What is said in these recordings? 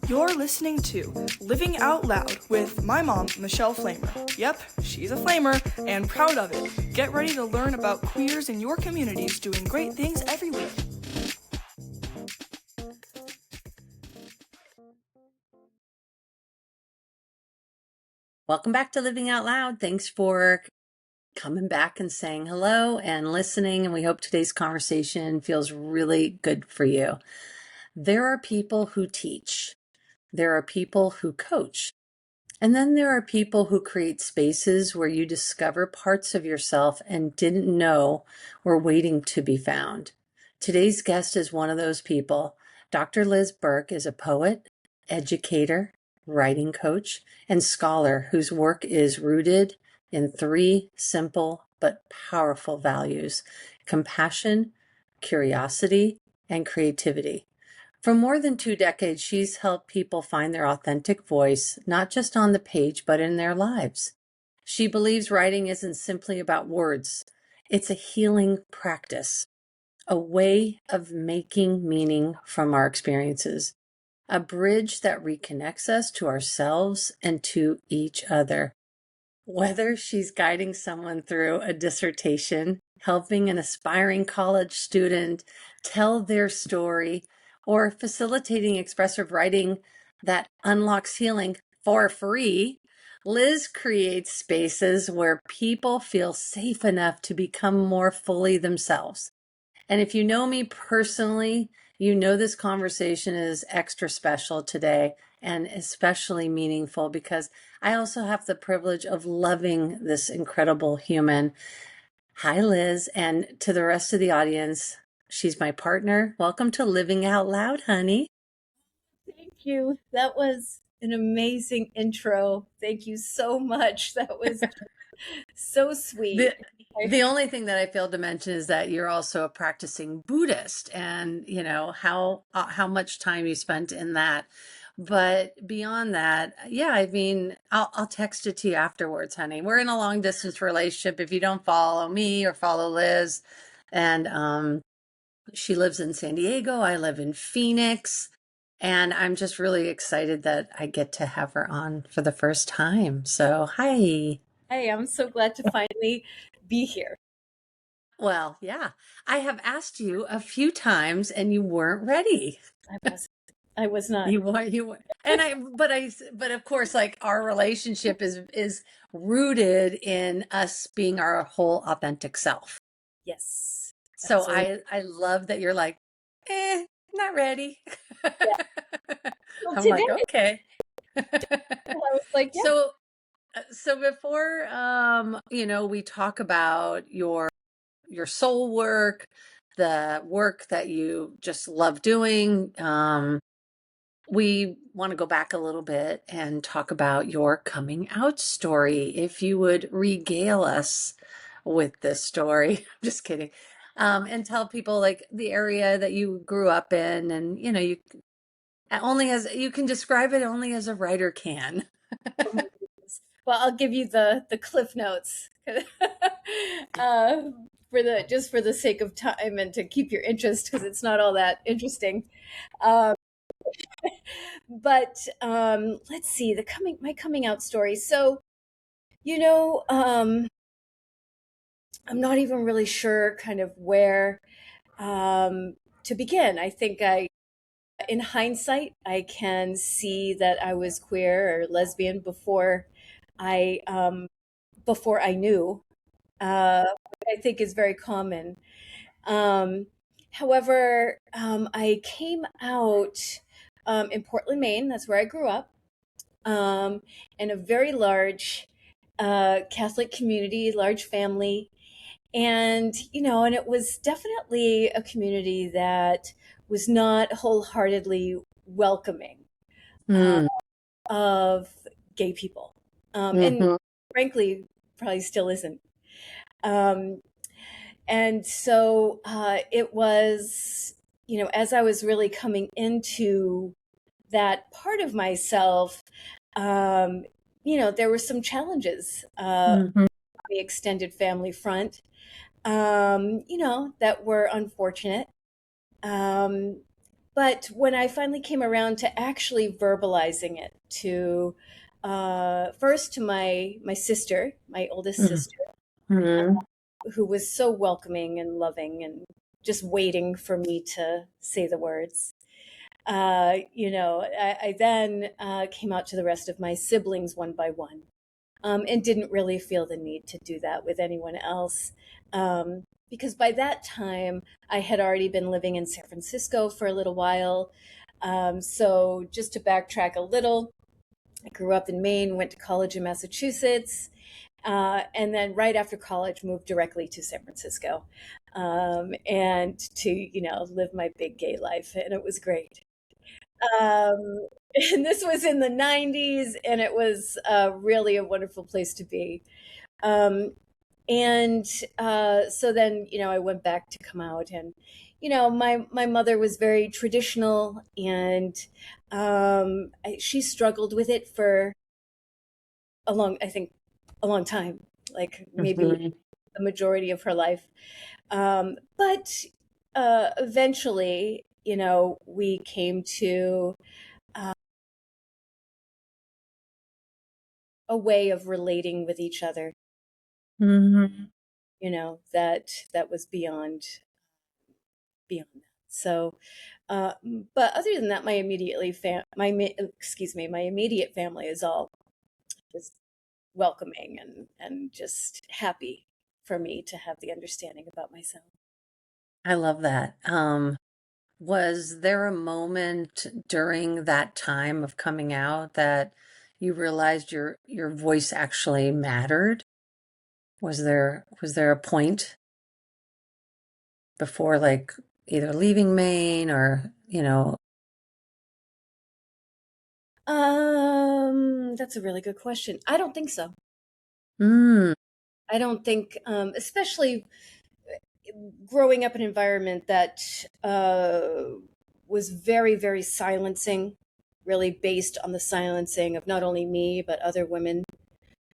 You're listening to Living Out Loud with my mom, Michelle Flamer. Yep, she's a flamer and proud of it. Get ready to learn about queers in your communities doing great things every week. Welcome back to Living Out Loud. Thanks for coming back and saying hello and listening. And we hope today's conversation feels really good for you. There are people who teach. There are people who coach. And then there are people who create spaces where you discover parts of yourself and didn't know were waiting to be found. Today's guest is one of those people. Dr. Liz Burke is a poet, educator, writing coach, and scholar whose work is rooted in three simple but powerful values: compassion, curiosity, and creativity. For more than 2 decades, she's helped people find their authentic voice, not just on the page, but in their lives. She believes writing isn't simply about words. It's a healing practice, a way of making meaning from our experiences, a bridge that reconnects us to ourselves and to each other. Whether she's guiding someone through a dissertation, helping an aspiring college student tell their story, or facilitating expressive writing that unlocks healing for free, Liz creates spaces where people feel safe enough to become more fully themselves. And if you know me personally, you know this conversation is extra special today and especially meaningful because I also have the privilege of loving this incredible human. Hi, Liz. And to the rest of the audience, she's my partner. Welcome to Living Out Loud, honey. Thank you. That was an amazing intro. Thank you so much. That was so sweet. The only thing that I failed to mention is that you're also a practicing Buddhist, and you know how much time you spent in that. But beyond that, yeah, I mean, I'll text it to you afterwards, honey. We're in a long distance relationship. If you don't follow me or follow Liz, and she lives in San Diego, I live in Phoenix, and I'm just really excited that I get to have her on for the first time. So, hi. Hey, I'm so glad to finally be here. Well, yeah, I have asked you a few times and you weren't ready. I was I was not. You were, and but of course, like our relationship is rooted in us being our whole authentic self. Yes. So Absolutely. I love that you're like, not ready. Yeah. Well, I'm today like, okay. I was like, yeah. So, so before, we talk about your soul work, the work that you just love doing. We want to go back a little bit and talk about your coming out story. If you would regale us with this story, I'm just kidding. And tell people like the area that you grew up in, and you only as you can describe it only as a writer can. Oh my goodness. Well, I'll give you the cliff notes. For the sake of time and to keep your interest because it's not all that interesting. Um, but let's see my coming out story. So, you know, I'm not even really sure kind of where to begin. I think in hindsight, I can see that I was queer or lesbian I before I knew. Which I think is very common. Um, however, I came out in Portland, Maine. That's where I grew up, in a very large Catholic community, large family. And it was definitely a community that was not wholeheartedly welcoming uh, Mm, of gay people. And hmm frankly, probably still isn't. Um, and so it was, as I was really coming into that part of myself, um, there were some challenges hmm on the extended family front, that were unfortunate. Um, but when I finally came around to actually verbalizing it to first to my sister, my oldest sister, Mm-hmm. who was so welcoming and loving and just waiting for me to say the words. I then came out to the rest of my siblings one by one, and didn't really feel the need to do that with anyone else. Because by that time, I had already been living in San Francisco for a little while. So, just to backtrack a little, I grew up in Maine, went to college in Massachusetts, and then right after college, moved directly to San Francisco, and to, live my big gay life. And it was great. Um, and this was in the 90s, and it was really a wonderful place to be. Um, and so then, I went back to come out, and, my mother was very traditional, and she struggled with it for I think, a long time, like maybe Mm-hmm. the majority of her life. But eventually, we came to a way of relating with each other, Mm-hmm. that was beyond that. So, uh, but other than that, my immediate family is all just welcoming and just happy for me to have the understanding about myself. I love that. Was there a moment during that time of coming out that you realized your voice actually mattered? Was there a point before, like, either leaving Maine or, That's a really good question. I don't think so. mm, I don't think, especially growing up in an environment that was very, very silencing, really based on the silencing of not only me but other women.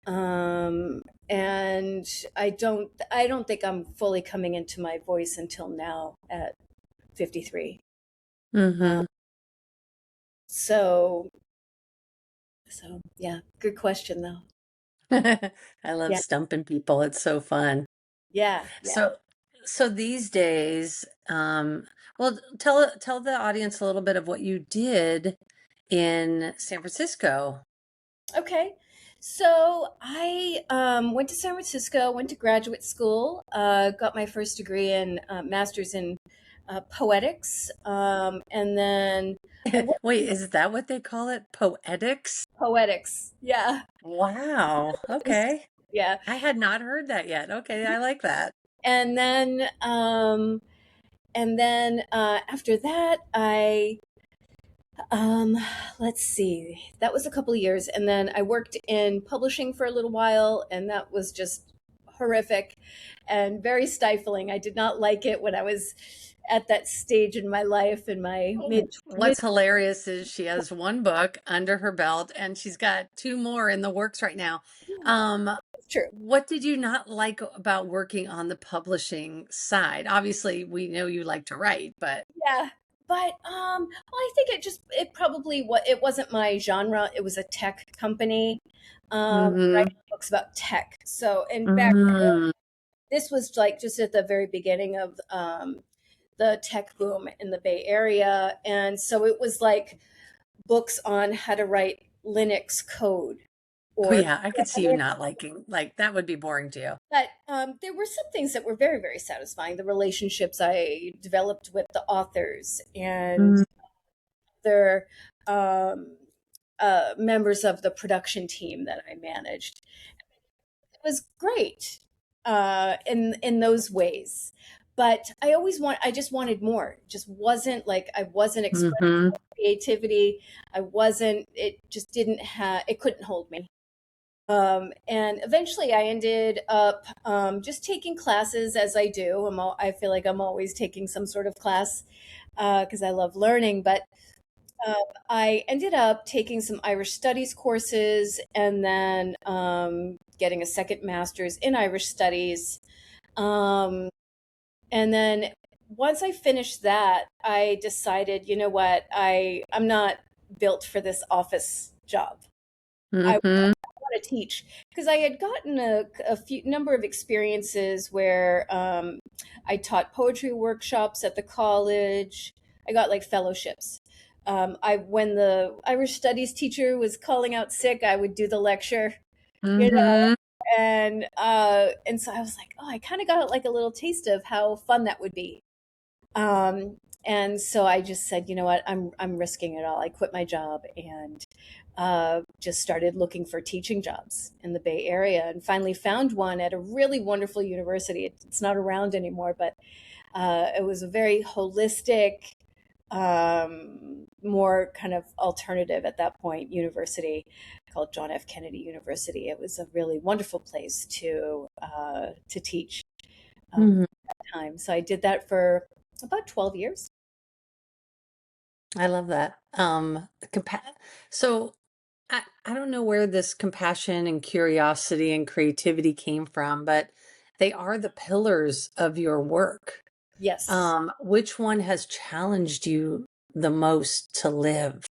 And I don't think I'm fully coming into my voice until now at 53. Um, mm-hmm. so so yeah, good question though. I love Yeah, stumping people. It's so fun. yeah, yeah. So, so these days, well, tell the audience a little bit of what you did in San Francisco. Okay. So I went to San Francisco, went to graduate school, got my first degree in master's in poetics, and then I went Wait, is that what they call it? Poetics? poetics. Yeah, Wow. Okay. yeah. I had not heard that yet. Okay, I like that. And then after that, Um, let's see. That was a couple of years. And then I worked in publishing for a little while, and that was just horrific and very stifling. I did not like it when I was at that stage in my life in my mid. What's hilarious is she has one book under her belt and she's got two more in the works right now. Um, It's true. what did you not like about working on the publishing side? Obviously, we know you like to write, but Yeah. But well, I think it wasn't my genre. It was a tech company, mm-hmm, writing books about tech. So, and back mm-hmm. this was like just at the very beginning of the tech boom in the Bay Area. And so it was like books on how to write Linux code Oh or, yeah, I could see you not liking, like, that would be boring to you. but there were some things that were very, very satisfying. The relationships I developed with the authors and their um, members of the production team that I managed. It was great in those ways. But I just wanted more. It just wasn't like I wasn't expressing Mm-hmm. creativity. It just didn't have, it couldn't hold me. And eventually I ended up just taking classes as I do. I feel like I'm always taking some sort of class because I love learning. But um, I ended up taking some Irish studies courses and then getting a second master's in Irish studies. Um, and then once I finished that, I decided, you know what, I'm not built for this office job. I Mm-hmm. want to teach because I had gotten a few number of experiences where I taught poetry workshops at the college. I got like fellowships. I when the Irish studies teacher was calling out sick, I would do the lecture, you know, Mm-hmm. and so I was like, oh, I kind of got like a little taste of how fun that would be. Um, and so I just said, you know what, I'm risking it all. I quit my job and just started looking for teaching jobs in the Bay Area, and finally found one at a really wonderful university. It's not around anymore, but it was a very holistic, more kind of alternative at that point university called John F. Kennedy University. It was a really wonderful place to teach Mm-hmm. at that time. So I did that for about 12 years. I love that. So I don't know where this compassion and curiosity and creativity came from, but they are the pillars of your work. Yes. Which one has challenged you the most to live?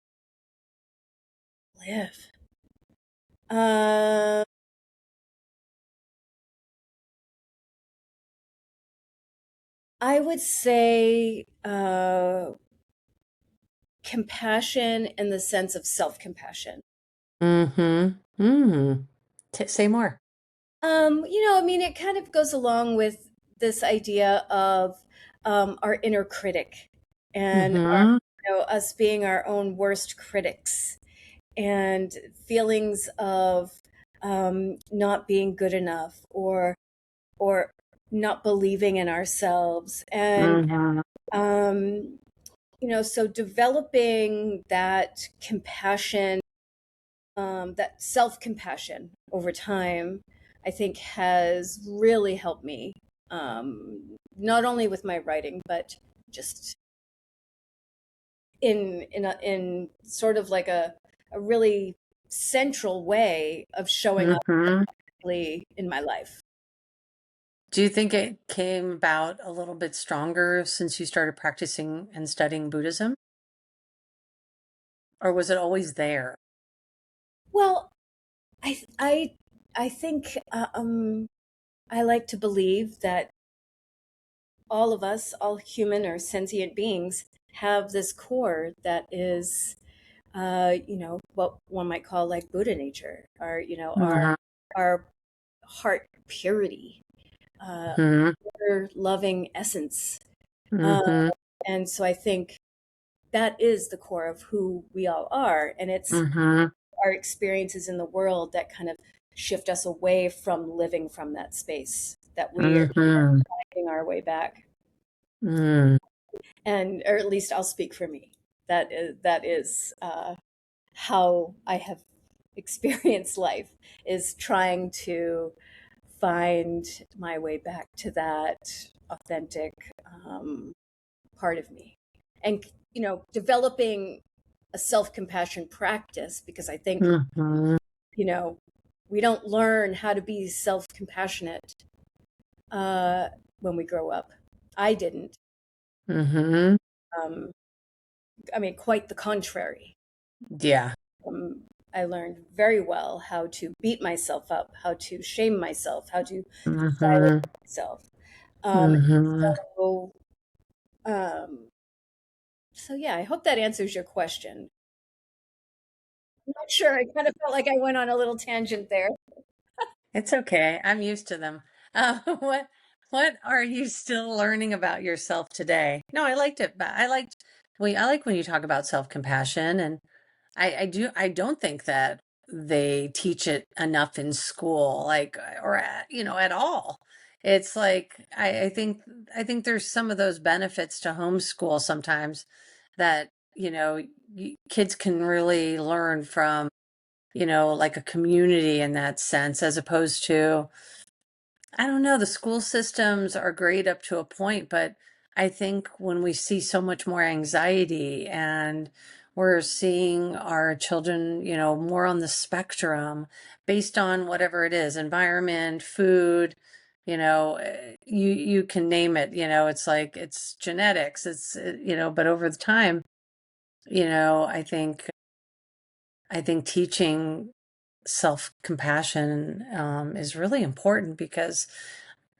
Live. Uh, I would say compassion in the sense of self compassion. Mm-hmm. Mm. Say more. I mean, it kind of goes along with this idea of our inner critic and Mm-hmm. us being our own worst critics and feelings of not being good enough or not believing in ourselves. And Mm-hmm. um, so developing that compassion, that self compassion over time, I think has really helped me, not only with my writing, but just in sort of like a really central way of showing up Mm-hmm. in my life. Do you think it came about a little bit stronger since you started practicing and studying Buddhism? Or was it always there? Well, I I I think I like to believe that all of us, all human or sentient beings, have this core that is, what one might call like Buddha nature, or Mm-hmm. our heart purity, uh, Mm-hmm. our loving essence. Uh, Mm-hmm. and so I think that is the core of who we all are, and it's Mm-hmm. our experiences in the world that kind of shift us away from living from that space that we are Mm-hmm. finding our way back. Mm-hmm. And or at least I'll speak for me. That is how I have experienced life, is trying to find my way back to that authentic part of me, and developing a self compassion practice, because I think Mm-hmm. you know we don't learn how to be self compassionate uh, when we grow up. I didn't. Mm-hmm. Um, I mean, quite the contrary. Yeah. Um, I learned very well how to beat myself up, how to shame myself, how to silence Mm-hmm. myself. Mm-hmm. So, um, so yeah, I hope that answers your question. I'm not sure. I kind of felt like I went on a little tangent there. It's okay. I'm used to them. What are you still learning about yourself today? No, I liked it, but I like when you talk about self-compassion, and I don't think that they teach it enough in school, like or at all. It's like I think there's some of those benefits to homeschool sometimes that, kids can really learn from, like a community in that sense, as opposed to, I don't know, the school systems are great up to a point, but I think when we see so much more anxiety and we're seeing our children, more on the spectrum based on whatever it is, environment, food, you can name it, it's like it's genetics, but over the time, I think teaching self-compassion is really important because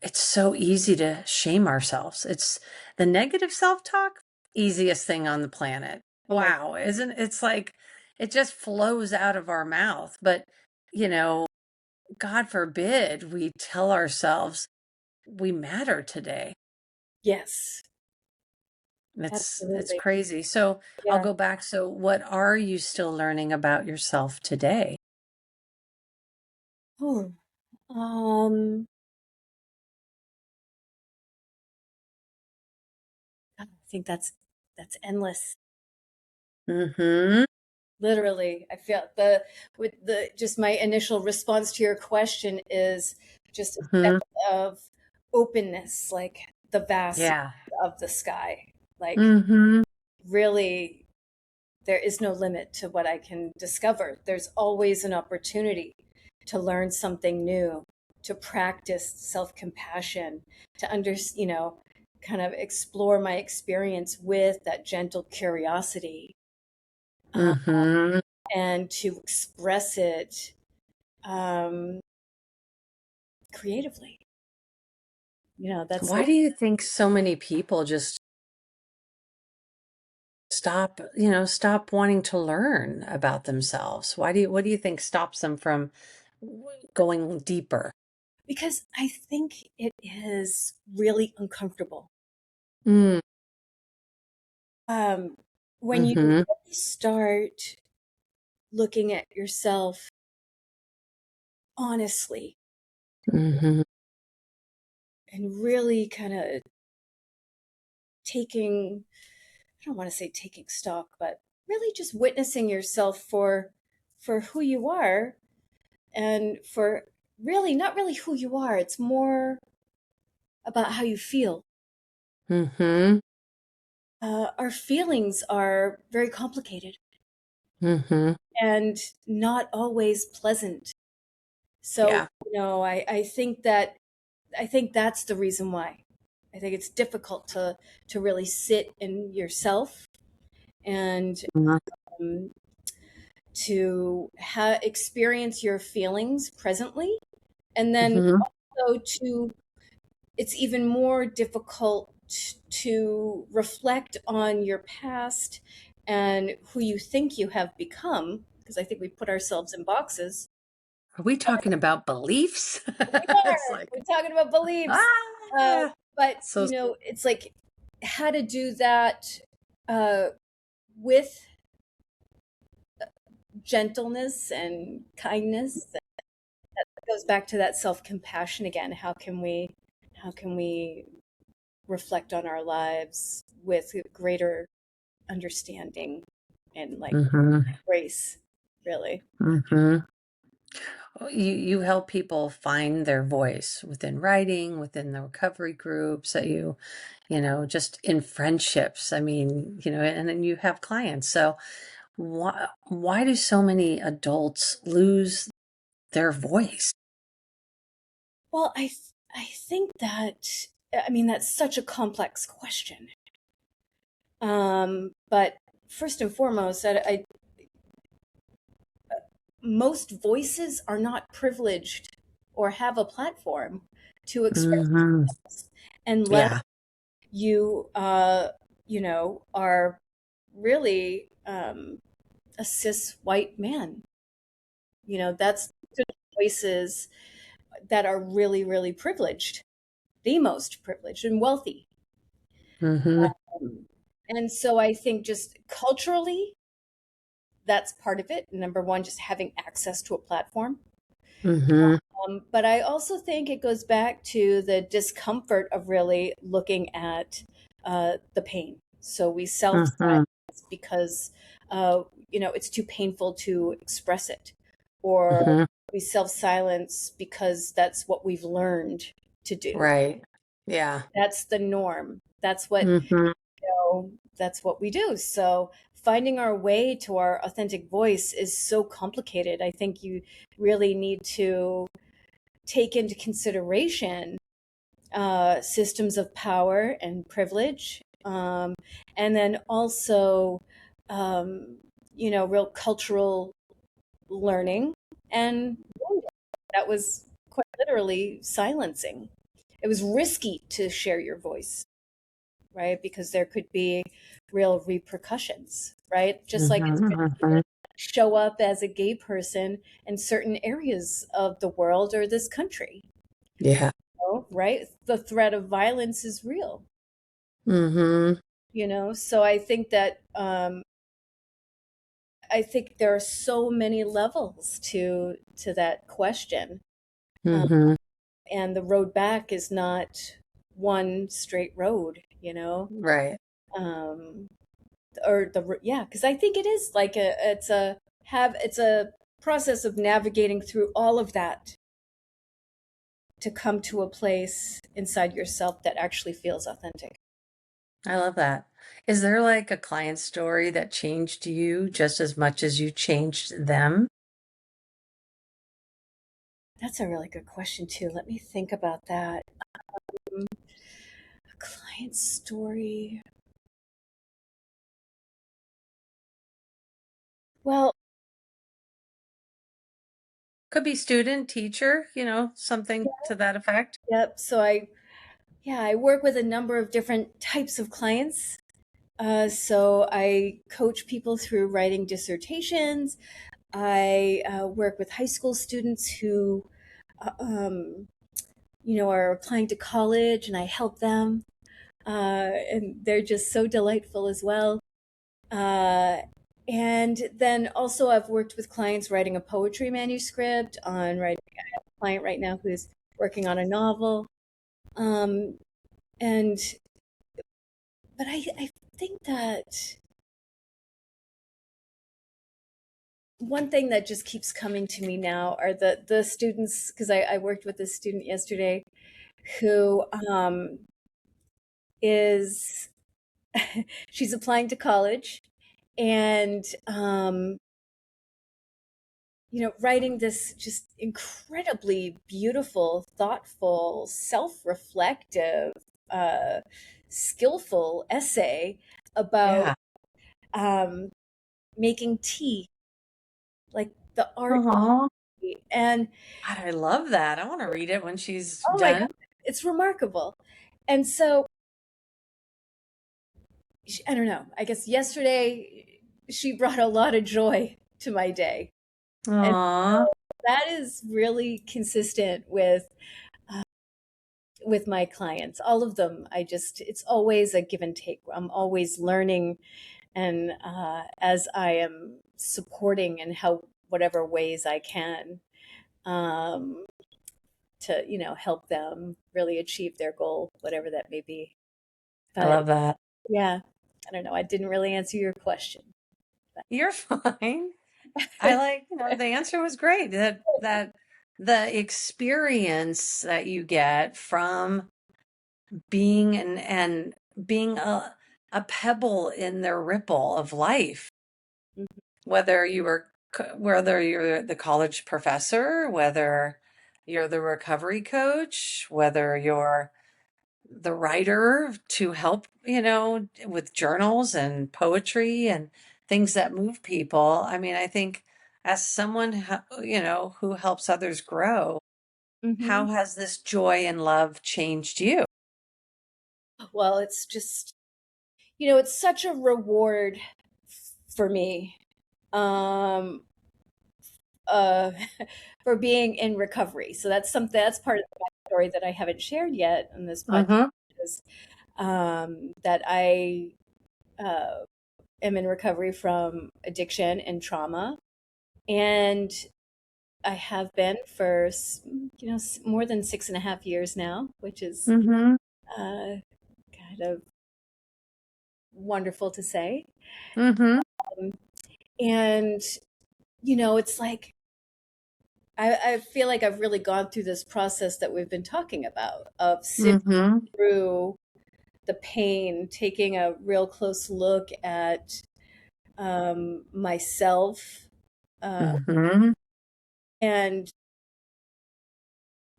it's so easy to shame ourselves. It's the negative self-talk, easiest thing on the planet. Oh my, Wow, isn't it's like it just flows out of our mouth. But, you know, God forbid we tell ourselves we matter today. yes, It's absolutely. crazy. So I'll Yeah. go back. So what are you still learning about yourself today? Oh, um, I think that's endless. Mm-hmm. Literally, I feel the with the just my initial response to your question is just a Mm-hmm. sense of openness, like the vastness Yeah. of the sky. Like Mm-hmm. really, there is no limit to what I can discover. There's always an opportunity to learn something new, to practice self-compassion, to kind of explore my experience with that gentle curiosity, uh, Mm-hmm. and to express it um, creatively. That's Why do you think so many people just stop wanting to learn about themselves? What do you think stops them from going deeper? because I think it is really uncomfortable. Mm. Um, when you Mm-hmm. really start looking at yourself honestly Mm-hmm. and really kind of taking, I don't want to say taking stock, but really just witnessing yourself for who you are, and for really not really who you are. It's more about how you feel. Mm-hmm. Our feelings are very complicated Mm-hmm. and not always pleasant. So, Yeah. I think that's the reason why. I think it's difficult to really sit in yourself and um, to experience your feelings presently, and then Mm-hmm. also to it's even more difficult to reflect on your past and who you think you have become, because I think we put ourselves in boxes. Are we talking about beliefs? We It's are. like, We're talking about beliefs. Uh, ah, but, so, it's like how to do that uh, with gentleness and kindness. That goes back to that self-compassion again. How can we reflect on our lives with greater understanding and like mm-hmm. grace, really? Mm-hmm. You help people find their voice within writing, within the recovery groups that just in friendships. I mean, and then you have clients. So why do so many adults lose their voice? Well, I think that, I mean, that's such a complex question. But first and foremost, most voices are not privileged or have a platform to express Hmm. themselves unless Yeah. you are really a cis white man. That's the voices that are really, really privileged, the most privileged and wealthy. Hmm. Um, and so I think just culturally, that's part of it. Number one, just having access to a platform. Hmm. But I also think it goes back to the discomfort of really looking at the pain. So we self Hmm. silence because it's too painful to express it, or Hmm. we self silence because that's what we've learned to do. Right. Yeah. That's the norm. Hmm. That's what we do. So finding our way to our authentic voice is so complicated. I think you really need to take into consideration systems of power and privilege, and then also, um, real cultural learning. And that was quite literally silencing. It was risky to share your voice, right? Because there could be real repercussions, right? Just like it's Mm-hmm. risky to show up as a gay person in certain areas of the world or this country, Yeah. right? The threat of violence is real, Mm-hmm. So I think there are so many levels to that question. um, Mm-hmm. and the road back is not one straight road, Right. um, or yeah, because I think it is like it's a process of navigating through all of that to come to a place inside yourself that actually feels authentic. I love that. Is there like a client story that changed you just as much as you changed them? That's a really good question too. Let me think about that. A client story. Well, Could be student, teacher, something to that effect. yep. I work with a number of different types of clients. So I coach people through writing dissertations. I work with high school students who, uh, um, are applying to college, and I help them. And they're just so delightful as well. Uh, and then also, I've worked with clients writing a poetry manuscript, on writing. I have a client right now who's working on a novel. Um, and but I think that one thing that just keeps coming to me now are the students, because I worked with a student yesterday who is she's applying to college, and writing this just incredibly beautiful, thoughtful, self-reflective, uh, skillful essay about Yeah. um, making tea, like the art of Oh, tea. And God, I love that. I want to read it when she's oh my God, done. it's remarkable. And so, I don't know, I guess yesterday she brought a lot of joy to my day. And Aw, that is really consistent with my clients, all of them. It's always a give and take. I'm always learning, and as I am supporting in how whatever ways I can, um, to help them really achieve their goal, whatever that may be. I But love that. yeah, I don't know. I didn't really answer your question. You're fine. I like, the answer was great. That the experience that you get from being and being a pebble in the ripple of life, Mhm. whether you're the college professor, whether you're the recovery coach, whether you're the writer to help, with journals and poetry and things that move people. I mean, I think as someone, who helps others grow, how Mhm. has this joy and love changed you? Well, it's just, it's such a reward for me, um, uh, for being in recovery. So that's part of the story that I haven't shared yet on this podcast, Mm-hmm. is that I am in recovery from addiction and trauma, and I have been for more than 6.5 years now, which is Mm-hmm. uh, kind of wonderful to say. Mm-hmm. Um, and it's like I feel like I've really gone through this process that we've been talking about, of sitting Mm-hmm. through the pain, taking a real close look at myself, uh, Mm-hmm. and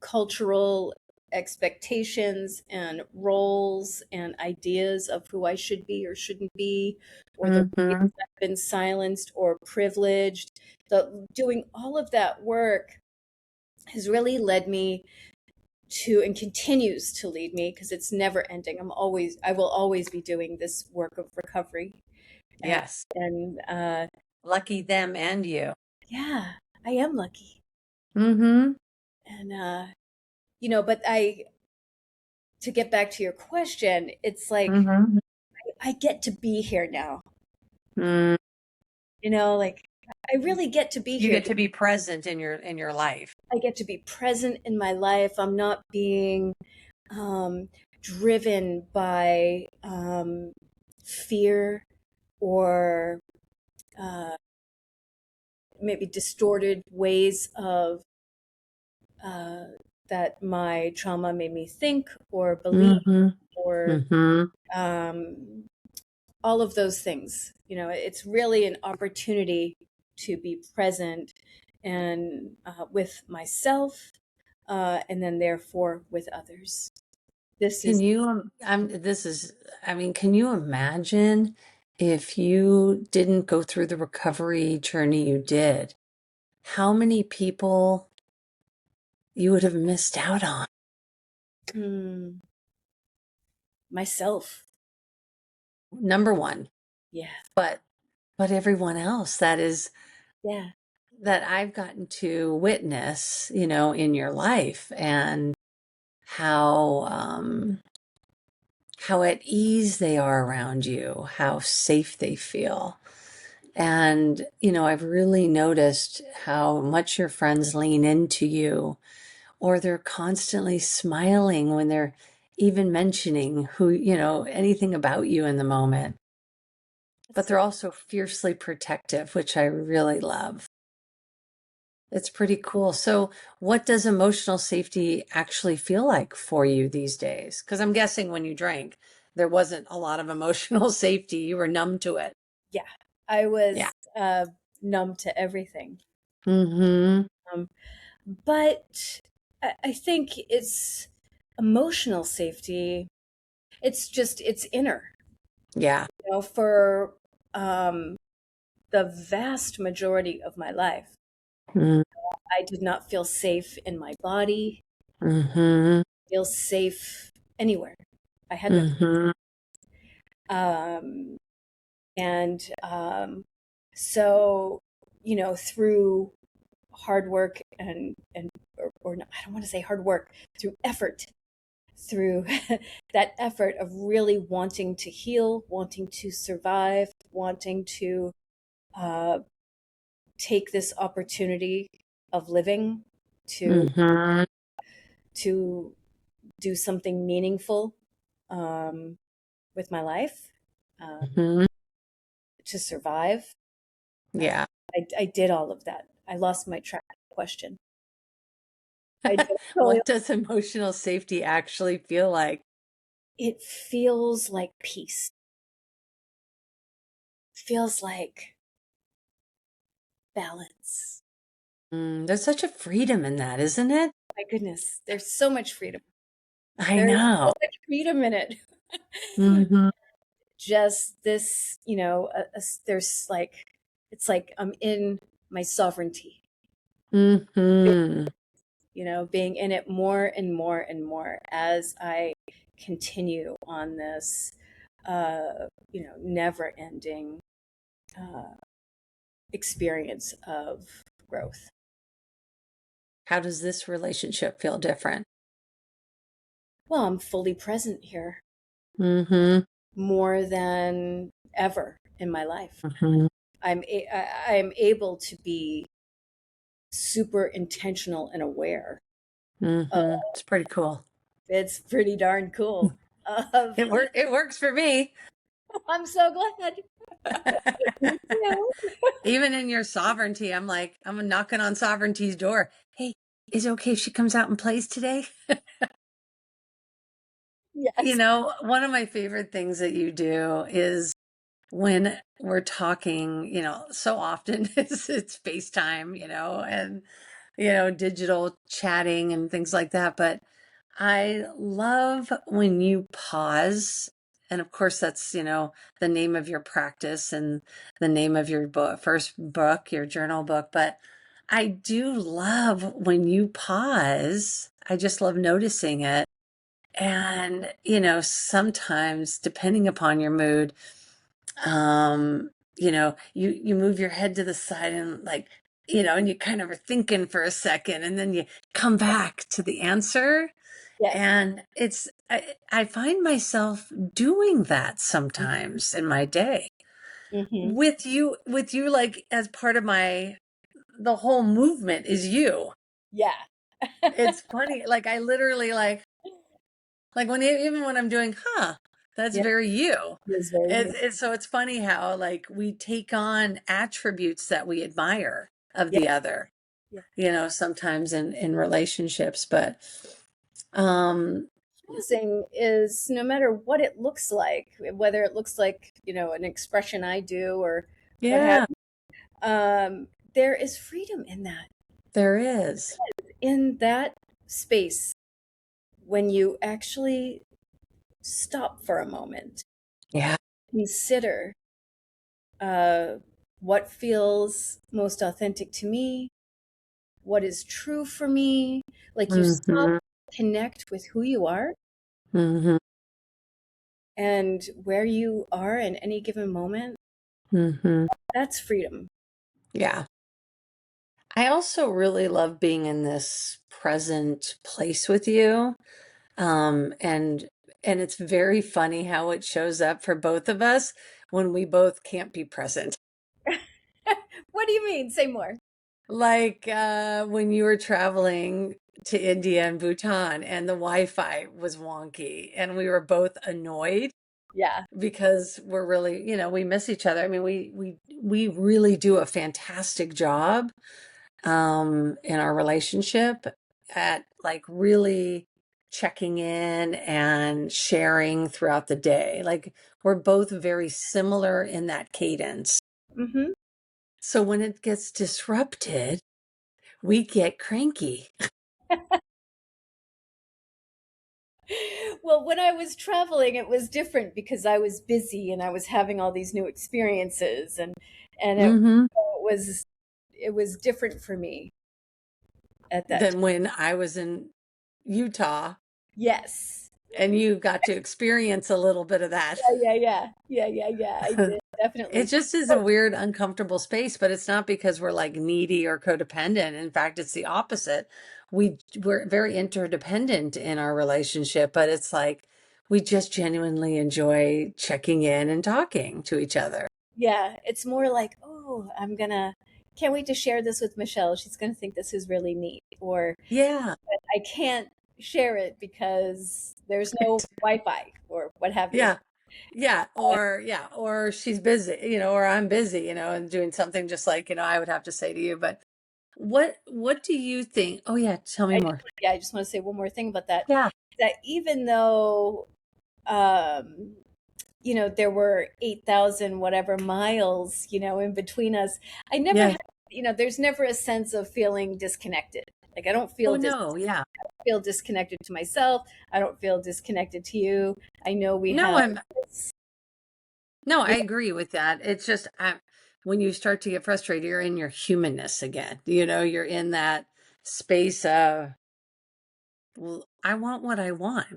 cultural expectations and roles and ideas of who I should be or shouldn't be, or the ways Mm-hmm. I've been silenced or privileged. Doing all of that work has really led me to, and continues to lead me, because it's never ending. I will always be doing this work of recovery. And, Yes. and Lucky them and you. yeah, I am lucky. Mm-hmm. And, but to get back to your question, it's like, Mm-hmm. I get to be here now. Mm. Like I really get to be You here. get to be present in your life. I get to be present in my life. I'm not being driven by fear or maybe distorted ways of uh, that my trauma made me think or believe, Mm-hmm. or Mm-hmm. um, all of those things. It's really an opportunity to be present and with myself, and then therefore with others. This Can is you, can you imagine if you didn't go through the recovery journey you did, how many people you would have missed out on? mm, myself. Number one, Yeah, but everyone else yeah. that I've gotten to witness, in your life, and how at ease they are around you, how safe they feel. And, I've really noticed how much your friends lean into you, or they're constantly smiling when they're even mentioning anything about you in the moment. But That's they're also fiercely protective, which I really love. It's pretty cool. So, what does emotional safety actually feel like for you these days? Because I'm guessing when you drank, there wasn't a lot of emotional safety. You were numb to it. Yeah. I was Yeah. numb to everything. Mm-hmm. Um, but I think it's emotional safety. It's inner. Yeah. For um, the vast majority of my life, I did not feel safe in my body, Mm-hmm. feel safe anywhere. I had no. Mm-hmm. Um, and so, through hard work or not, I don't want to say hard work, through effort, through that effort of really wanting to heal, wanting to survive, wanting to uh, take this opportunity of living to Mm-hmm. to do something meaningful um, with my life, uh, Mm-hmm. to survive. Uh, Yeah. I did all of that. I lost my track of the question. I did totally. What does emotional safety actually feel like? It feels like peace. Feels like balance. There's such a freedom in that, isn't it? My goodness, there's so much freedom. I There's know. so much freedom in it. Mm-hmm. Just this, there's like, it's like I'm in my sovereignty, Mm-hmm. being in it more and more and more as I continue on this, never ending uh, experience of growth. How does this relationship feel different? Well, I'm fully present here Mm-hmm. more than ever in my life. Mm-hmm. I'm able to be super intentional and aware. Uh, Mm-hmm. It's pretty cool. it's pretty darn cool. Of It works for me. I'm so glad. Me too. Even in your sovereignty, I'm like, I'm knocking on sovereignty's door. Hey, is it okay if she comes out and plays today? Yes. One of my favorite things that you do is when we're talking, so often it's FaceTime, and, digital chatting and things like that. But I love when you pause. And of course, that's, the name of your practice and the name of your book, first book, your journal book. But I do love when you pause. I just love noticing it. And, sometimes depending upon your mood, you move your head to the side and and you kind of are thinking for a second and then you come back to the answer. Yes. And I find myself doing that sometimes in my day Mm-hmm. with you, like as part of the whole movement is you. Yeah. It's funny. Like I literally even when I'm doing, that's Yeah. very you. It is very you. So it's funny how like we take on attributes that we admire of Yeah. the other, Yeah. sometimes in relationships, but um Pausing is no matter what it looks like, whether it looks like, an expression I do or what have yeah, there is freedom in that. there is. In that space, when you actually stop for a moment, Yeah. consider uh, what feels most authentic to me, what is true for me. Like you stop, Hmm. connect with who you are Hmm. and where you are in any given moment. Hmm. That's freedom. Yeah. I also really love being in this present place with you. And it's very funny how it shows up for both of us when we both can't be present. What do you mean? Say more. Like when you were traveling to India and Bhutan and the Wi-Fi was wonky and we were both annoyed Yeah. because we're really, we miss each other. I mean, we really do a fantastic job in our relationship at like really checking in and sharing throughout the day. Like we're both very similar in that cadence. Hmm. So when it gets disrupted, we get cranky. Well, when I was traveling, it was different because I was busy and I was having all these new experiences, and Hmm. it was different for me at that time. Than when I was in Utah Yes. and you got to experience a little bit of that. Yeah. I did It definitely. just is a weird, uncomfortable space, but it's not because we're like needy or codependent. In fact, it's the opposite. We're very interdependent in our relationship, but it's like we just genuinely enjoy checking in and talking to each other. Yeah, it's more like, oh, can't wait to share this with Michelle. She's gonna think this is really neat. Or Yeah. I can't share it because there's no Wi-Fi or what have you. Yeah. Or she's busy, or I'm busy, and doing something just like, I would have to say to you, but what do you think? Oh yeah, tell me more. I just want to say one more thing about that. Yeah. That even though um, there were 8,000 whatever miles, in between us, I never Yeah. had, there's never a sense of feeling disconnected. Like I don't Oh no, yeah. feel disconnected to myself. I don't feel disconnected to you. I know we No, have I'm this, no, I yeah, agree with that. It's just when you start to get frustrated, you're in your humanness again. You're in that space of, well, I want what I want.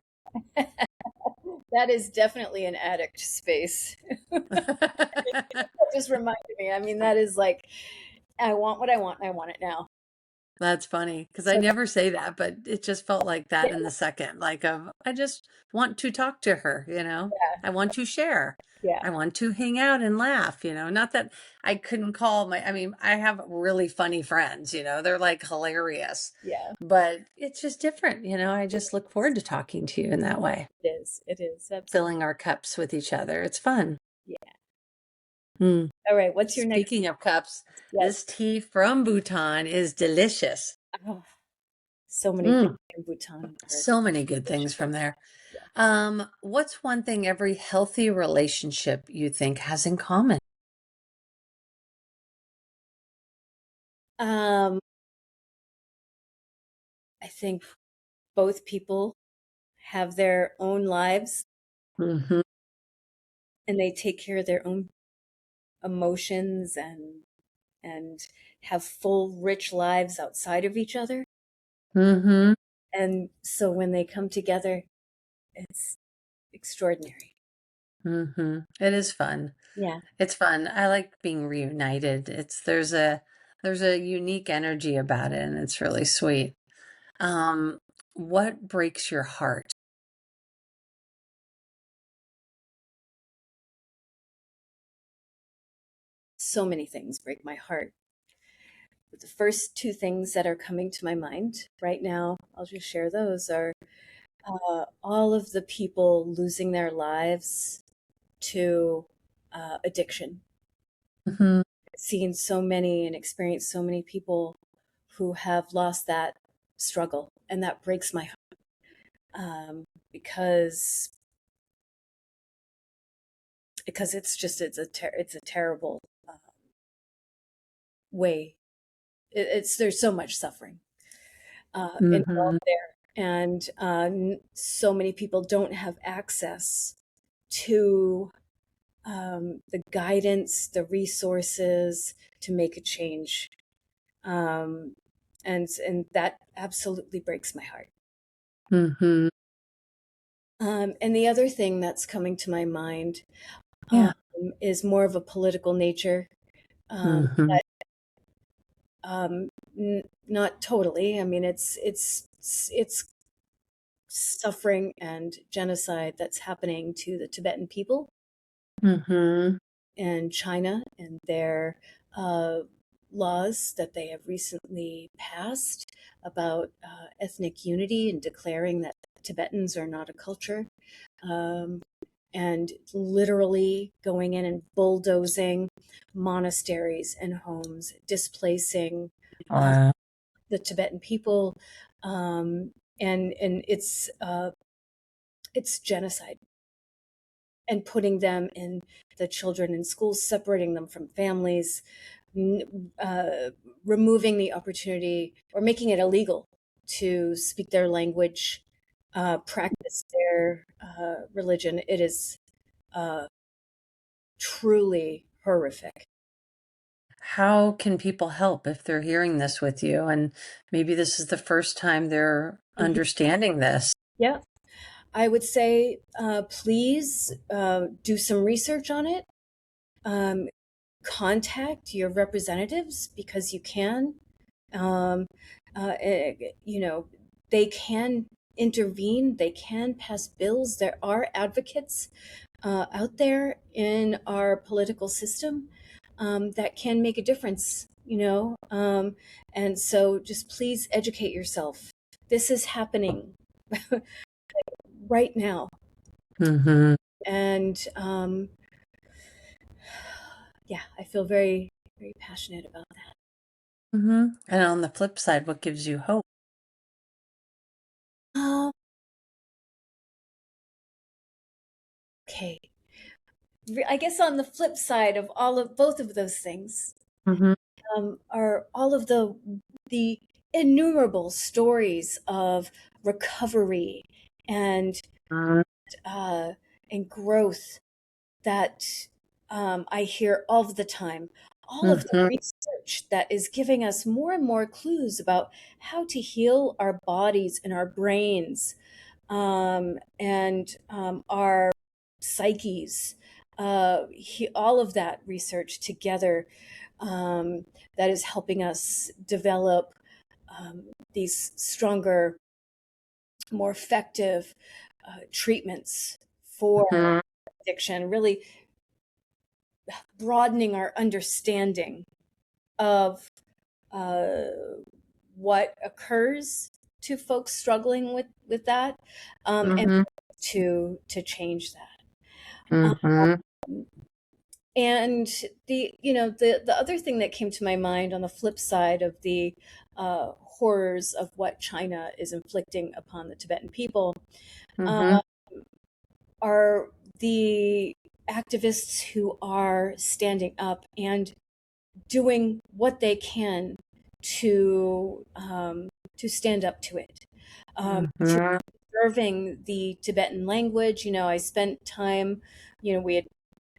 that is definitely an addict space. That just reminded me. I mean, that is like, I want what I want, and I want it now. That's funny because I So never say that, but it just felt like that yeah, in the second, like I just want to talk to her. I want to share. yeah, I want to hang out and laugh. Not that I couldn't I mean, I have really funny friends, they're like hilarious, yeah. but it's just different. I just look forward to talking to you in that way, It is. It is absolutely. filling our cups with each other. It's fun. Yeah. Hmm. All right. What's your next? Speaking of cups, Yes. this tea from Bhutan is delicious. Oh, so many things Mm. in Bhutan are So many good things delicious. from there. Yeah. What's one thing every healthy relationship you think has in common? I think both people have their own lives Mm-hmm. and they take care of their own emotions and have full, rich lives outside of each other. Mm-hmm. And so when they come together, it's extraordinary. Mm-hmm. It is fun. Yeah. It's fun. I like being reunited. There's a unique energy about it, and it's really sweet. Um, what breaks your heart? So many things break my heart. But the first two things that are coming to my mind right now, I'll just share those, are all of the people losing their lives to addiction. Mm-hmm. Seen so many and experienced so many people who have lost that struggle, and that breaks my heart, because it's a terrible way. It's There's so much suffering Mm-hmm. involved there, and so many people don't have access to the guidance, the resources to make a change, and that absolutely breaks my heart. Mm-hmm. And the other thing that's coming to my mind um, Yeah. is more of a political nature. Um, Mm-hmm. Not totally. I mean, it's suffering and genocide that's happening to the Tibetan people Mm-hmm. in China, and their uh, laws that they have recently passed about ethnic unity and declaring that Tibetans are not a culture. Um, and literally going in and bulldozing monasteries and homes, displacing uh, Wow. the Tibetan people, um, and it's genocide, and putting them in the children in schools, separating them from families, uh, removing the opportunity or making it illegal to speak their language, practice their religion. It is uh, truly horrific. How can people help if they're hearing this with you? And maybe this is the first time they're Mhm. understanding this. Yeah, I would say please do some research on it. Um, Contact your representatives because you can. Um, you know, they can intervene, they can pass bills. There are advocates out there in our political system that can make a difference, and so just please educate yourself. This is happening right now. Mm-hmm. And yeah, I feel very, very passionate about that. Mm-hmm. And on the flip side, what gives you hope? Um, okay. I guess on the flip side of all of both of those things Mm-hmm. are all of the innumerable stories of recovery and uh, and growth that I hear all of the time. All of the Mm-hmm. research that is giving us more and more clues about how to heal our bodies and our brains, and our psyches. All of that research together, that is helping us develop these stronger, more effective treatments for Mm-hmm. addiction, really broadening our understanding of uh, what occurs to folks struggling with that, and Mm-hmm. to change that. Mm-hmm. And the other thing that came to my mind on the flip side of the horrors of what China is inflicting upon the Tibetan people Mm-hmm. uh, are the activists who are standing up and doing what they can to stand up to it, through Mm-hmm. preserving the Tibetan language. I spent time, we had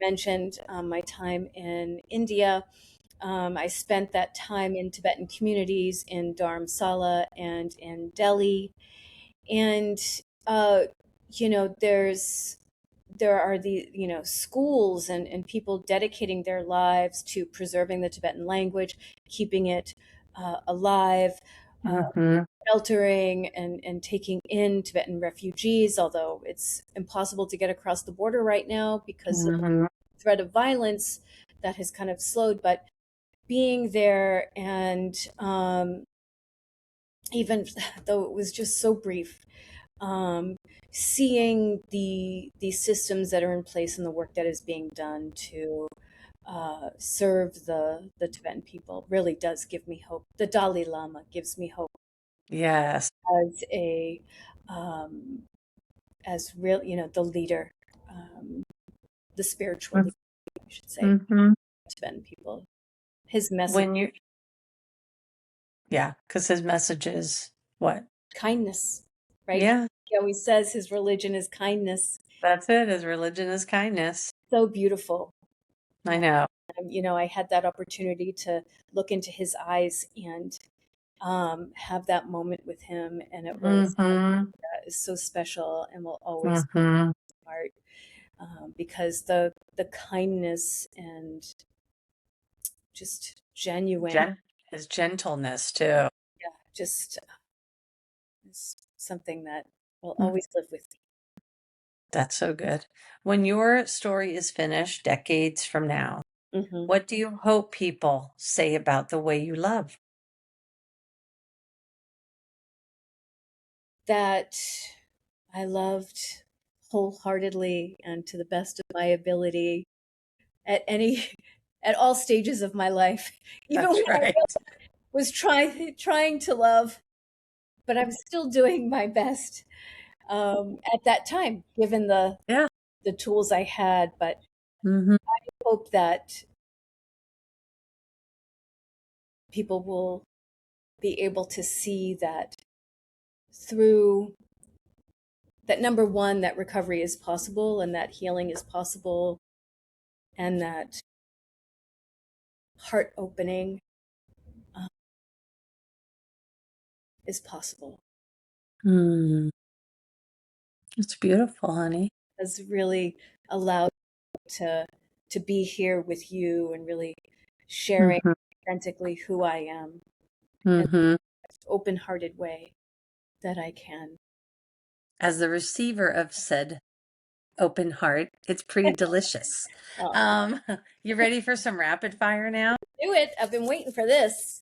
mentioned my time in India. I spent that time in Tibetan communities in Dharamsala and in Delhi. And, uh, there are the, schools and people dedicating their lives to preserving the Tibetan language, keeping it alive, uh, Mm-hmm. sheltering and taking in Tibetan refugees, although it's impossible to get across the border right now because of the Mm-hmm. threat of violence that has kind of slowed. But being there and even though it was just so brief, um, seeing the systems that are in place and the work that is being done to serve the Tibetan people really does give me hope. The Dalai Lama gives me hope Yes. as a um, as real, the leader, um, the spiritual leader, I should say, Mm-hmm. Tibetan people. His message, When you, yeah, because his message is what? kindness, right? Yeah, He always says his religion is kindness. that's it. His religion is kindness. So beautiful. I know. I had that opportunity to look into his eyes and have that moment with him, and it was Mm-hmm. so special and will always be Mm-hmm. part, because the kindness and just genuine, His gentleness too. yeah, just is something that will Mm. always live with That's so good. When your story is finished, decades from now, me. what do you hope people say about the way you love? That I loved wholeheartedly and to the best of my ability at any at all stages of my life, even That's when I right. was trying to love, but I'm still doing my best at that time, given Yeah. the tools I had. But Mm-hmm. hope that people will be able to see that through that, number one, that recovery is possible and that healing is possible, and that heart opening uh, is possible. Mm. It's beautiful, honey. Has really allowed me to be here with you and really sharing Mm-hmm. authentically who I am in Mm-hmm. the open-hearted way that I can. As the receiver of said open heart, it's pretty delicious. Oh, Um, you ready for some rapid fire now? do it. I've been waiting for this.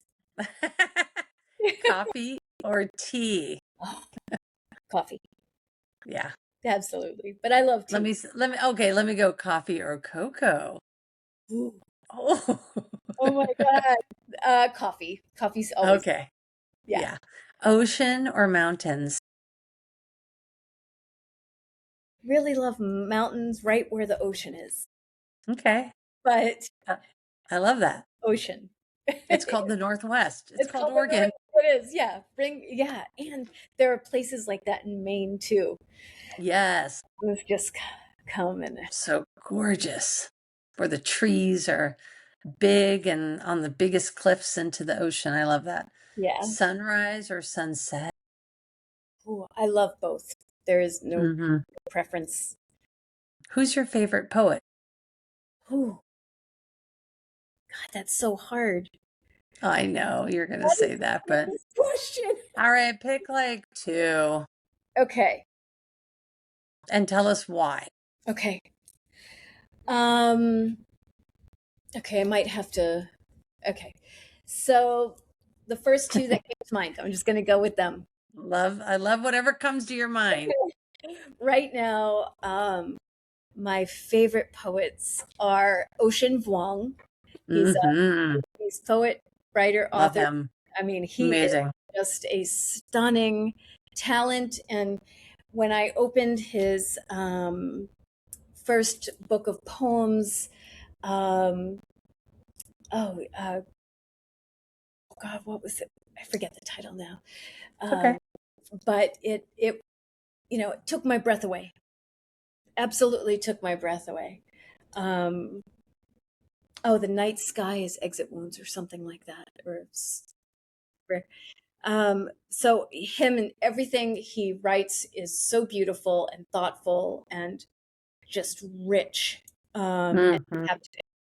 Coffee or tea? Oh, coffee. Yeah. Absolutely. But I love tea. Let me go coffee or cocoa. Ooh. Oh, Oh my God. Coffee. Coffee's always, okay. yeah. Yeah. Ocean or mountains? Really love mountains right where the ocean is. Okay. But Uh, I love that. ocean. It's called the Northwest. It's It's called called the Oregon. North. It is, yeah. Yeah. And there are places like that in Maine too. Yes. It's just come and So gorgeous. Where the trees are big and on the biggest cliffs into the ocean. I love that. yeah. Sunrise or sunset? Ooh, I love both. There is no Hmm. preference. Who's your favorite poet? Ooh, God, that's so hard. I know you're going to That say is that, the but hardest question. all right, pick like two Okay. and tell us why. Okay. Um, okay, I might have to. Okay. So the first two that came to mind, I'm just going to go with them. I love whatever comes to your mind. Right now, my favorite poets are Ocean Vuong. Mm-hmm. He's poet, writer, Love author. him. I mean, he is Amazing. just a stunning talent. And when I opened his first book of poems, um, oh, God, what was it? I forget the title now. It's okay. But it it took my breath away. Absolutely took my breath away. Um, oh, the night sky is exit wounds or something like that. So him and everything he writes is so beautiful and thoughtful and just rich. And Hmm.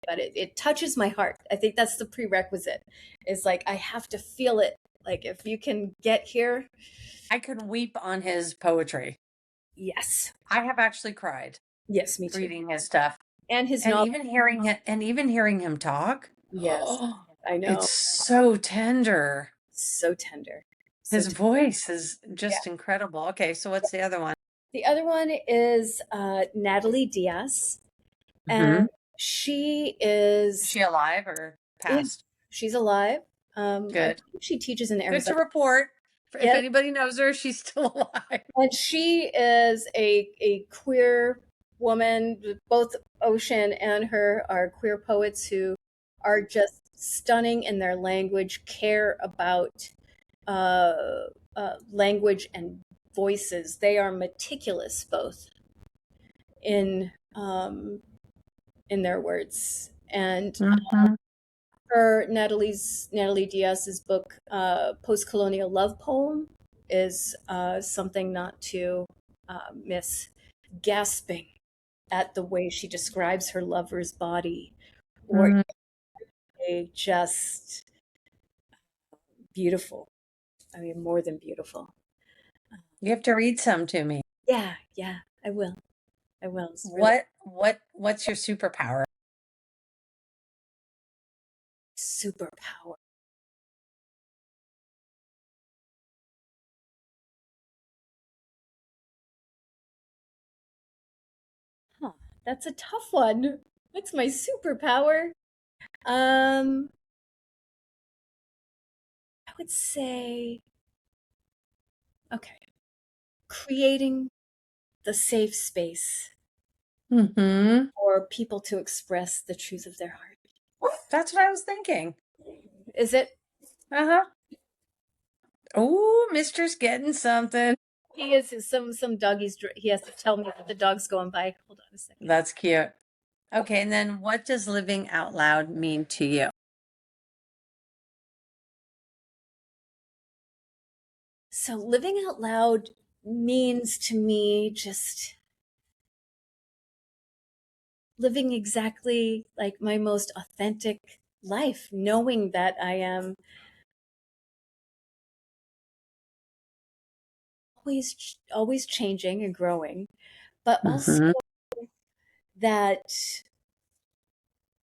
but it touches my heart. I think that's the prerequisite. Is like I have to feel it. Like if you can get here, I could weep on his poetry. yes, I have actually cried yes, me too. reading his stuff. And his And novel, even hearing him talk, yes, I know, it's so tender. so tender, so His tender. voice is Yeah. just incredible. Okay, so what's the other one? The other one is Natalie Diaz, Hmm. and she Is is she alive or yeah, passed? she's alive. I Good. think she teaches in Good to Arizona. report. If Yes, anybody knows her, she's still alive. and she is a queer woman. Both Ocean and her are queer poets who are just stunning in their language, care about uh, language and voices. They are meticulous both in their words. And Hmm. Natalie Diaz's book, Post Colonial Love Poem, is something not to miss. Gasping at the way she describes her lover's body, or just beautiful. I mean, more than beautiful. You have to read some to me. Yeah, yeah, I will. I will. It's really What's your superpower? superpower. Huh, that's a tough one. What's my superpower? Um, I would say, okay, creating the safe space Hmm. for people to express the truth of their heart. That's what I was thinking. Is it? Uh-huh. Oh, Mister's getting something. He is some doggies. He has to tell me that the dog's going by. Hold on a second. That's cute. Okay, and then what does living out loud mean to you? So living out loud means to me just living exactly like my most authentic life, knowing that I am always changing and growing, but also Hmm.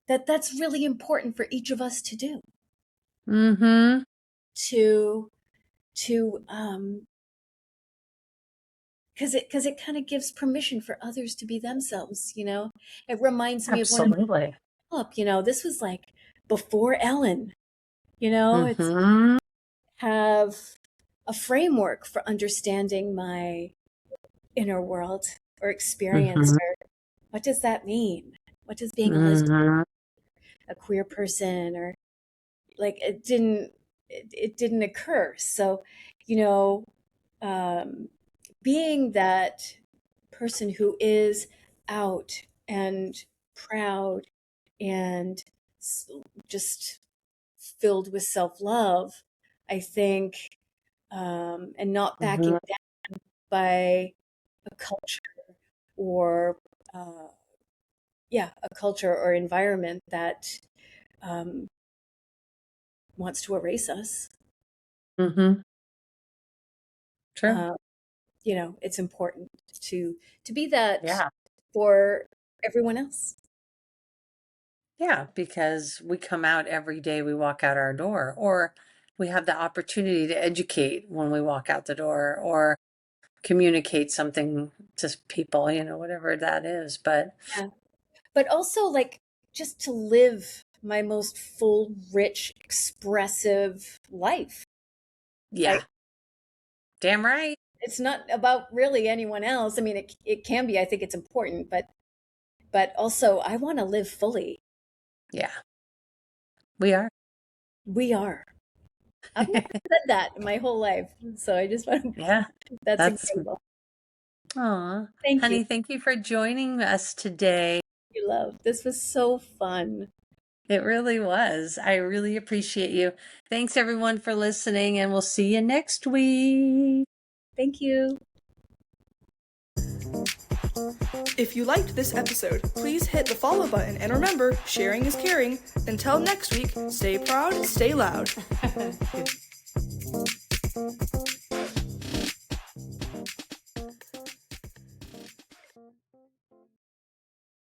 that that's really important for each of us to do Hmm. to because it kind of gives permission for others to be themselves. It reminds me of one of Absolutely. my up. This was like before Ellen. It's Hmm. have a framework for understanding my inner world or experience, Hmm. or what does that mean? What does being a lesbian, Hmm. a queer person, or like it didn't occur. So, you know, um, being that person who is out and proud and just filled with self-love, I think, and not backing Hmm. down by a culture or a culture or environment that um, wants to erase us. Hmm. True. Uh, it's important to be that Yeah. for everyone else. Yeah, because we come out every day we walk out our door, or we have the opportunity to educate when we walk out the door, or communicate something to people, whatever that is. But Yeah. But also like just to live my most full, rich, expressive life. yeah, Like damn right. it's not about really anyone else. I mean, it can be. I think it's important, but also I want to live fully. Yeah, we are. We are. I've never said that in my whole life, so I just want to. Yeah, That's that's incredible. Aw, Thank you. honey, thank you for joining us today. You love. This was so fun. It really was. I really appreciate you. Thanks everyone for listening, and we'll see you next week. Thank you. If you liked this episode, please hit the follow button and remember, sharing is caring. Until next week, stay proud, stay loud.